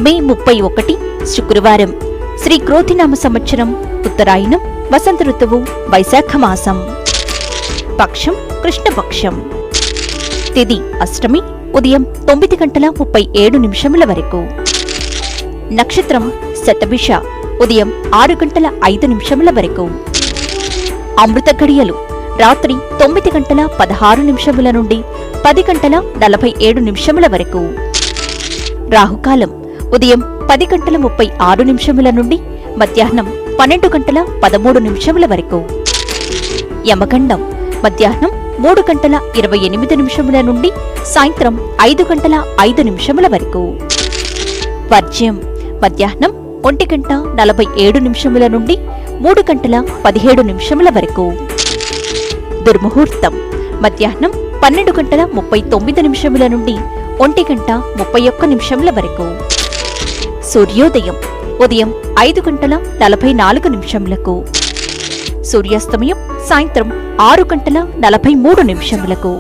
మే 31 శుక్రవారం. శ్రీ క్రోధినామ సంవత్సరం ఉత్తరాయణం, వసంత ఋతువు, వైశాఖ మాసం. పక్షం కృష్ణపక్షం. తిథి అష్టమి, ఉదయం 9:37 వరకు. నక్షత్రం శతభిష, ఉదయం 6:05 వరకు. అమృత ఘడియలు రాత్రి 9:16 నుండి 10:47 వరకు. రాహుకాలం ఉదయం 10:36 నుండి మధ్యాహ్నం 12:13 వరకు. యమగండం మధ్యాహ్నం 3:28 నుండి సాయంత్రం 5:05 వరకు. వర్జ్యం మధ్యాహ్నం 1:47 నుండి 3:17 వరకు. దుర్ముహూర్తం మధ్యాహ్నం 12:39 నుండి 1:31 వరకు. సూర్యోదయం ఉదయం 5:44. సూర్యాస్తమయం సాయంత్రం 6:43.